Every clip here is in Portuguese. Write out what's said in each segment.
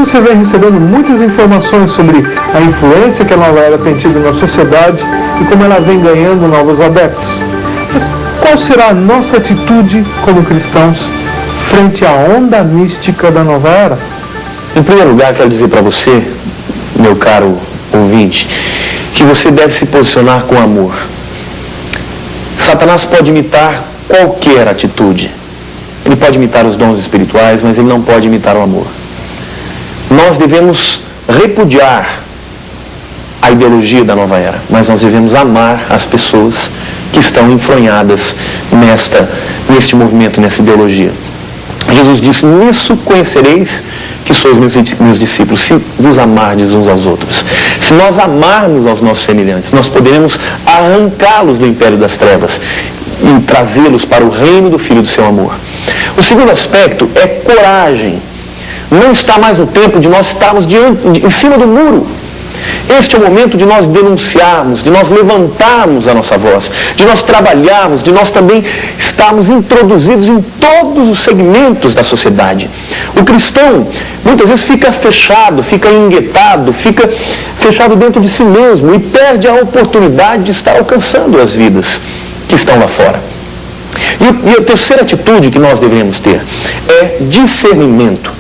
você vem recebendo muitas informações sobre a influência que a Nova Era tem tido na sociedade e como ela vem ganhando novos adeptos. Mas qual será a nossa atitude como cristãos frente à onda mística da Nova Era? Em primeiro lugar, quero dizer para você, meu caro ouvinte, que você deve se posicionar com amor. Satanás pode imitar qualquer atitude. Ele pode imitar os dons espirituais, mas ele não pode imitar o amor. Nós devemos repudiar a ideologia da Nova Era, mas nós devemos amar as pessoas que estão enfronhadas neste movimento, nessa ideologia. Jesus disse: nisso conhecereis que sois meus discípulos, se vos amardes uns aos outros. Se nós amarmos aos nossos semelhantes, nós poderemos arrancá-los do império das trevas e trazê-los para o reino do Filho do seu amor. O segundo aspecto é coragem. Não está mais no tempo de nós estarmos em cima do muro. Este é o momento de nós denunciarmos, de nós levantarmos a nossa voz, de nós trabalharmos, de nós também estarmos introduzidos em todos os segmentos da sociedade. O cristão muitas vezes fica fechado, fica enguetado, fica fechado dentro de si mesmo e perde a oportunidade de estar alcançando as vidas que estão lá fora. E a terceira atitude que nós devemos ter é discernimento.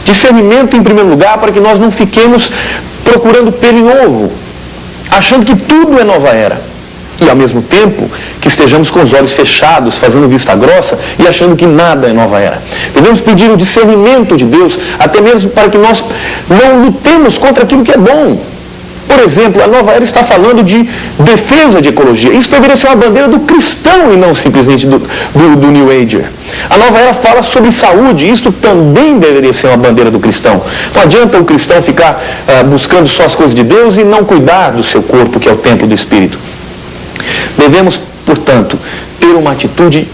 Discernimento, em primeiro lugar, para que nós não fiquemos procurando pelo em ovo, achando que tudo é Nova Era. E, ao mesmo tempo, que estejamos com os olhos fechados, fazendo vista grossa e achando que nada é Nova Era. Devemos pedir o discernimento de Deus, até mesmo para que nós não lutemos contra aquilo que é bom. Por exemplo, a Nova Era está falando de defesa de ecologia. Isso deveria ser uma bandeira do cristão e não simplesmente do New Ager. A Nova Era fala sobre saúde. Isso também deveria ser uma bandeira do cristão. Não adianta o cristão ficar buscando só as coisas de Deus e não cuidar do seu corpo, que é o templo do Espírito. Devemos, portanto, ter uma atitude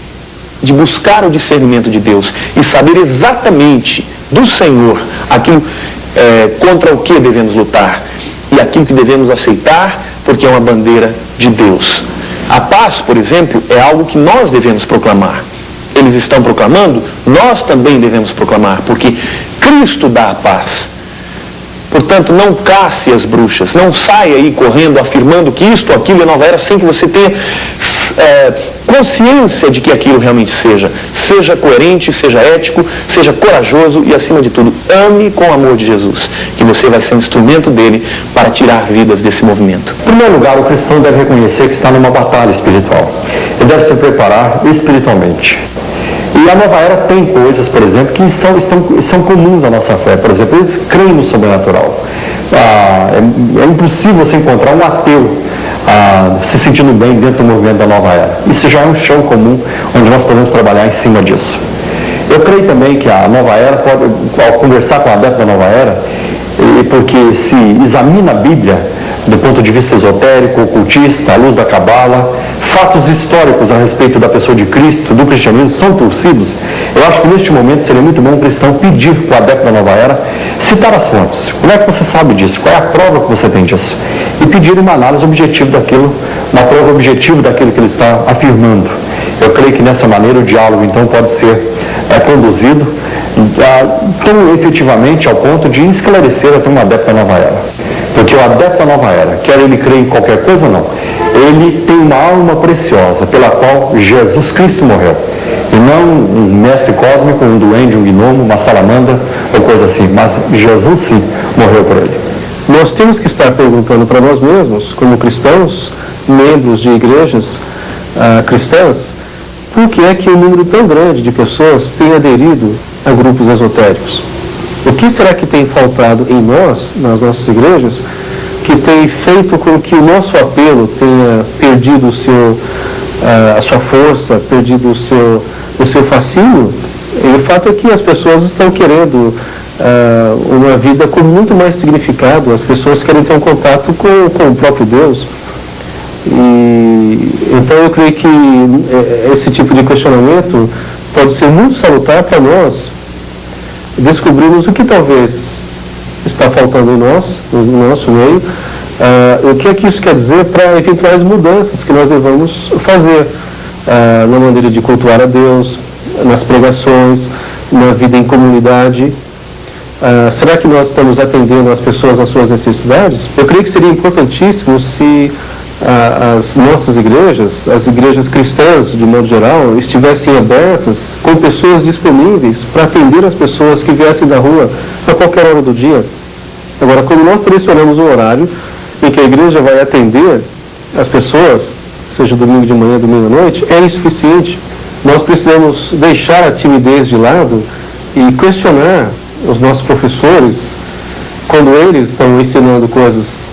de buscar o discernimento de Deus e saber exatamente do Senhor aquilo contra o que devemos lutar. E aquilo que devemos aceitar, porque é uma bandeira de Deus. A paz, por exemplo, é algo que nós devemos proclamar. Eles estão proclamando, nós também devemos proclamar, porque Cristo dá a paz. Portanto, não casse as bruxas, não saia aí correndo, afirmando que isto ou aquilo é Nova Era, sem que você tenha consciência de que aquilo realmente seja. Seja coerente, seja ético, seja corajoso e, acima de tudo, ame com o amor de Jesus, que você vai ser um instrumento dele para tirar vidas desse movimento. Em primeiro lugar, o cristão deve reconhecer que está numa batalha espiritual. Ele deve se preparar espiritualmente. E a Nova Era tem coisas, por exemplo, que são comuns à nossa fé. Por exemplo, eles creem no sobrenatural. É impossível você encontrar um ateu se sentindo bem dentro do movimento da Nova Era. Isso já é um chão comum, onde nós podemos trabalhar em cima disso. Eu creio também que a Nova Era, ao conversar com o adepto da Nova Era, porque se examina a Bíblia do ponto de vista esotérico, ocultista, à luz da Cabala, fatos históricos a respeito da pessoa de Cristo, do cristianismo, são torcidos. Eu acho que neste momento seria muito bom o cristão pedir para o adepto da Nova Era citar as fontes. Como é que você sabe disso? Qual é a prova que você tem disso? E pedir uma análise objetiva daquilo, uma prova objetiva daquilo que ele está afirmando. Eu creio que nessa maneira o diálogo então pode ser conduzido tão efetivamente ao ponto de esclarecer até um adepto da Nova Era. Porque o adepto da Nova Era, quer ele creia em qualquer coisa ou não, ele tem uma alma preciosa pela qual Jesus Cristo morreu. E não um mestre cósmico, um duende, um gnomo, uma salamandra ou coisa assim, mas Jesus sim morreu por ele. Nós temos que estar perguntando para nós mesmos, como cristãos, membros de igrejas cristãs, por que é que um número tão grande de pessoas tem aderido a grupos esotéricos? O que será que tem faltado em nós, nas nossas igrejas, que tem feito com que o nosso apelo tenha perdido a sua força, perdido o seu fascínio? E o fato é que as pessoas estão querendo uma vida com muito mais significado. As pessoas querem ter um contato com o próprio Deus. E então eu creio que esse tipo de questionamento pode ser muito salutar para nós descobrirmos o que talvez está faltando em nós, no nosso meio, o que é que isso quer dizer para eventuais mudanças que nós devemos fazer na maneira de cultuar a Deus, nas pregações, na vida em comunidade. Será que nós estamos atendendo as pessoas às suas necessidades? Eu creio que seria importantíssimo se as nossas igrejas, as igrejas cristãs de modo geral, estivessem abertas com pessoas disponíveis para atender as pessoas que viessem da rua a qualquer hora do dia. Agora, quando nós selecionamos um horário em que a igreja vai atender as pessoas, seja domingo de manhã, domingo à noite, é insuficiente. Nós precisamos deixar a timidez de lado e questionar os nossos professores quando eles estão ensinando coisas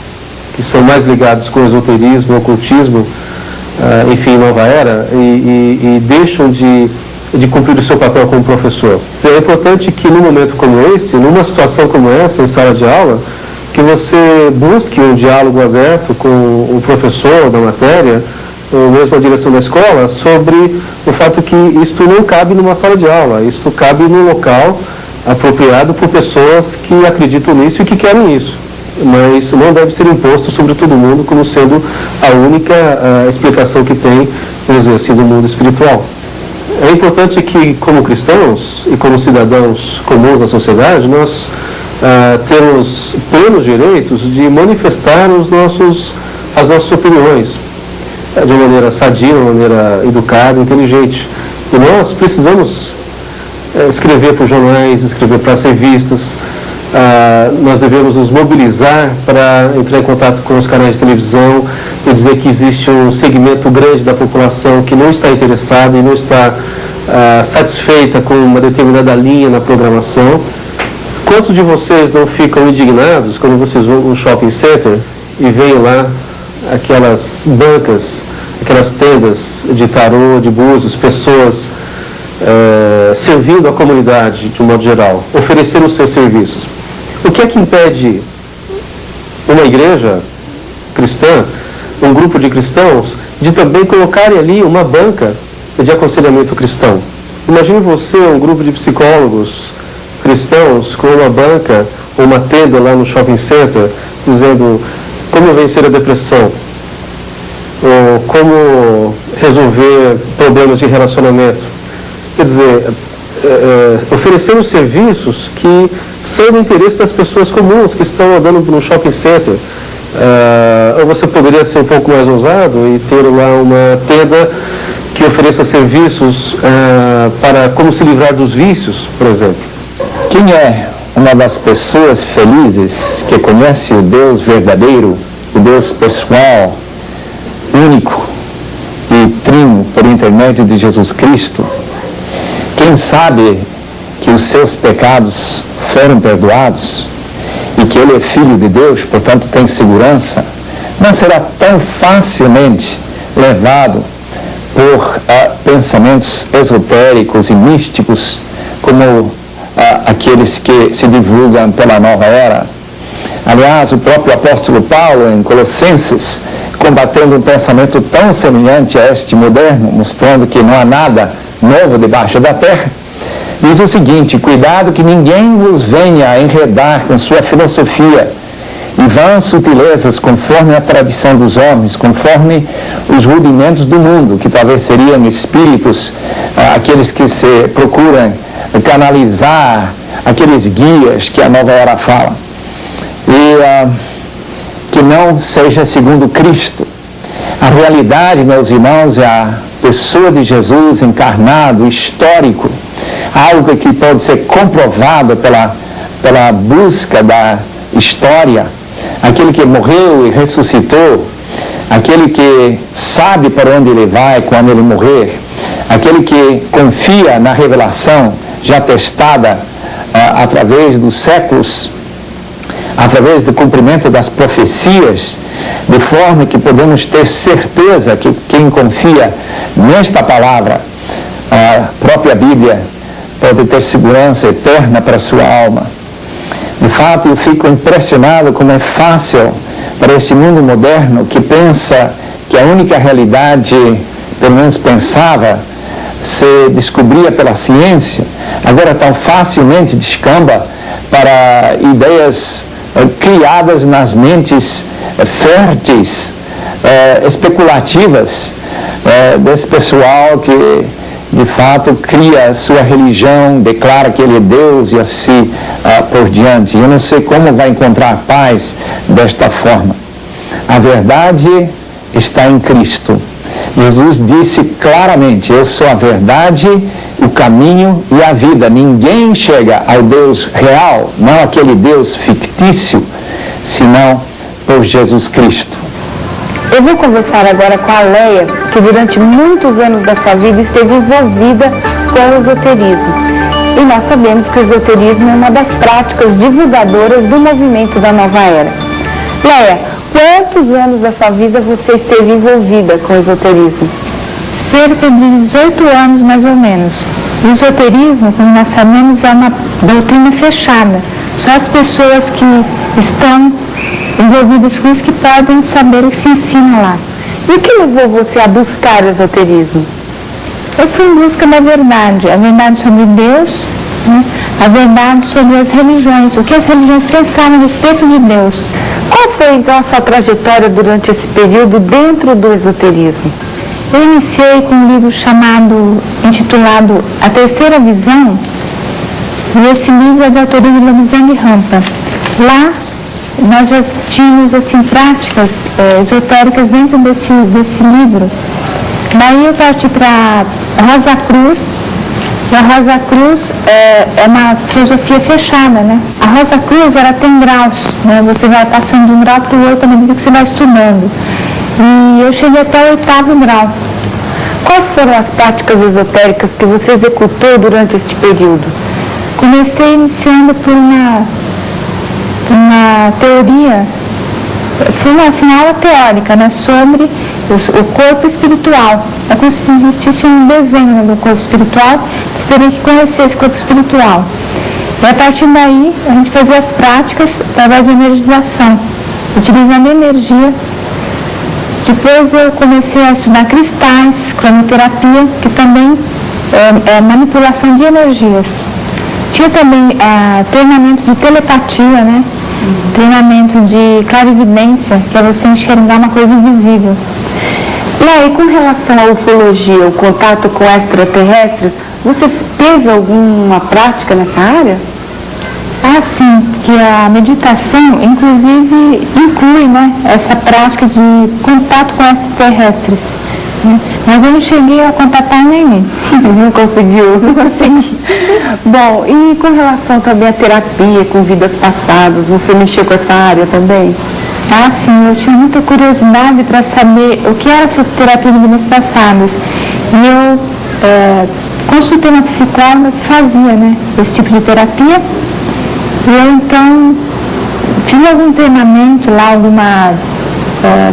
que são mais ligadas com esoterismo, ocultismo, enfim, nova era, e deixam de cumprir o seu papel como professor. É importante que num momento como esse, numa situação como essa, em sala de aula, que você busque um diálogo aberto com o professor da matéria, ou mesmo a direção da escola, sobre o fato que isto não cabe numa sala de aula, isto cabe num local apropriado por pessoas que acreditam nisso e que querem isso. Mas não deve ser imposto sobre todo mundo como sendo a única explicação que tem, vamos dizer assim, do mundo espiritual. É importante que, como cristãos e como cidadãos comuns da sociedade, nós temos plenos direitos de manifestar as nossas opiniões de maneira sadia, de maneira educada, inteligente. E nós precisamos escrever para os jornais, escrever para as revistas. Nós devemos nos mobilizar para entrar em contato com os canais de televisão e dizer que existe um segmento grande da população que não está interessado e não está satisfeita com uma determinada linha na programação. Quantos de vocês não ficam indignados quando vocês vão no shopping center e veem lá aquelas bancas, aquelas tendas de tarô, de búzios, pessoas servindo a comunidade de um modo geral, oferecendo os seus serviços? O que é que impede uma igreja cristã, um grupo de cristãos, de também colocarem ali uma banca de aconselhamento cristão? Imagine você, um grupo de psicólogos cristãos, com uma banca ou uma tenda lá no shopping center, dizendo como vencer a depressão, ou como resolver problemas de relacionamento. Quer dizer, oferecendo serviços que são do interesse das pessoas comuns que estão andando no shopping center. Ou você poderia ser um pouco mais ousado e ter lá uma tenda que ofereça serviços para como se livrar dos vícios, por exemplo. Quem é uma das pessoas felizes que conhece o Deus verdadeiro, o Deus pessoal, único e trino por intermédio de Jesus Cristo? Quem sabe que os seus pecados foram perdoados e que Ele é Filho de Deus, portanto tem segurança, não será tão facilmente levado por pensamentos esotéricos e místicos como aqueles que se divulgam pela nova era. Aliás, o próprio apóstolo Paulo, em Colossenses, combatendo um pensamento tão semelhante a este moderno, mostrando que não há nada novo debaixo da terra, diz o seguinte: cuidado que ninguém vos venha enredar com sua filosofia e vãs sutilezas conforme a tradição dos homens, conforme os rudimentos do mundo, que talvez seriam espíritos, aqueles que se procuram canalizar, aqueles guias que a nova era fala, e que não seja segundo Cristo. A realidade, meus irmãos, é a pessoa de Jesus encarnado, histórico, algo que pode ser comprovado pela busca da história, aquele que morreu e ressuscitou, aquele que sabe para onde ele vai quando ele morrer, aquele que confia na revelação já testada através dos séculos, através do cumprimento das profecias, de forma que podemos ter certeza que quem confia nesta palavra, a própria Bíblia, pode ter segurança eterna para a sua alma. De fato, eu fico impressionado como é fácil para esse mundo moderno que pensa que a única realidade, pelo menos pensava, se descobria pela ciência, agora tão facilmente descamba para ideias criadas nas mentes férteis, especulativas, desse pessoal de fato, cria a sua religião, declara que ele é Deus e assim por diante. Eu não sei como vai encontrar paz desta forma. A verdade está em Cristo. Jesus disse claramente: eu sou a verdade, o caminho e a vida. Ninguém chega ao Deus real, não aquele Deus fictício, senão por Jesus Cristo. Eu vou conversar agora com a Leia, que durante muitos anos da sua vida esteve envolvida com o esoterismo. E nós sabemos que o esoterismo é uma das práticas divulgadoras do movimento da Nova Era. Leia, quantos anos da sua vida você esteve envolvida com o esoterismo? Cerca de 18 anos, mais ou menos. O esoterismo, como nós sabemos, é uma doutrina fechada. Só as pessoas que estão envolvidas com isso que podem saber o que se ensina lá. E o que levou você a buscar o esoterismo? Eu fui em busca da verdade, a verdade sobre Deus, né? A verdade sobre as religiões, o que as religiões pensavam a respeito de Deus. Qual foi então a sua trajetória durante esse período dentro do esoterismo? Eu iniciei com um livro intitulado A Terceira Visão, e esse livro é de autoria de Lobsang Rampa. Lá nós já tínhamos assim, práticas esotéricas dentro desse livro. Daí eu parti para Rosa Cruz, e a Rosa Cruz é uma filosofia fechada, né? A Rosa Cruz, ela tem graus, né? Você vai passando de um grau para o outro à medida que você vai estudando. E eu cheguei até o 8º grau. Quais foram as práticas esotéricas que você executou durante este período? Comecei iniciando por uma teoria, foi uma aula teórica, né, sobre o corpo espiritual. É como se existisse um desenho do corpo espiritual, você teria que conhecer esse corpo espiritual. E a partir daí, a gente fazia as práticas através da energização, utilizando energia. Depois eu comecei a estudar cristais, cromoterapia, que também é manipulação de energias. Tinha também treinamento de telepatia, né? Treinamento de clarividência, que é você enxergar uma coisa invisível. E com relação à ufologia, o contato com extraterrestres, você teve alguma prática nessa área? Ah, sim, que a meditação, inclusive, inclui, né, essa prática de contato com extraterrestres. Né? Mas eu não cheguei a contatar nenhum. Não conseguiu? Não consegui. Bom, e com relação também à terapia com vidas passadas, você mexeu com essa área também? Ah, sim, eu tinha muita curiosidade para saber o que era essa terapia de vidas passadas. E eu consultei uma psicóloga que fazia, né, esse tipo de terapia. E eu, então, fiz algum treinamento lá, alguma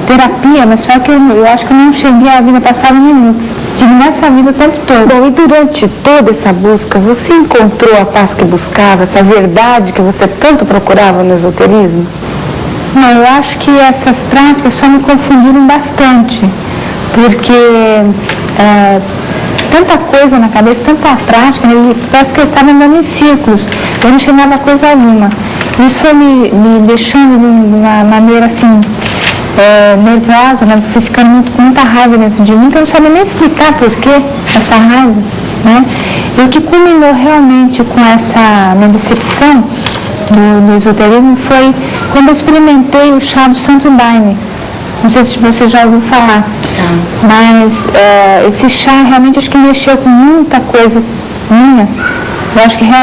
terapia, mas só que eu acho que eu não cheguei à vida passada nenhum. Tive nessa vida o tempo todo. Bom, e durante toda essa busca, você encontrou a paz que buscava, essa verdade que você tanto procurava no esoterismo? Não, eu acho que essas práticas só me confundiram bastante, porque tanta coisa na cabeça, tanta prática, parece que eu estava andando em círculos, eu não chegava a coisa alguma. Isso foi me deixando de uma maneira assim, nervosa, né? Fui ficando com muita raiva dentro de mim, que eu não sabia nem explicar por que essa raiva, né? E o que culminou realmente com essa minha decepção do esoterismo foi quando eu experimentei o chá do Santo Daime. Não sei se você já ouviu falar, mas esse chá realmente acho que mexeu com muita coisa minha. Eu acho que realmente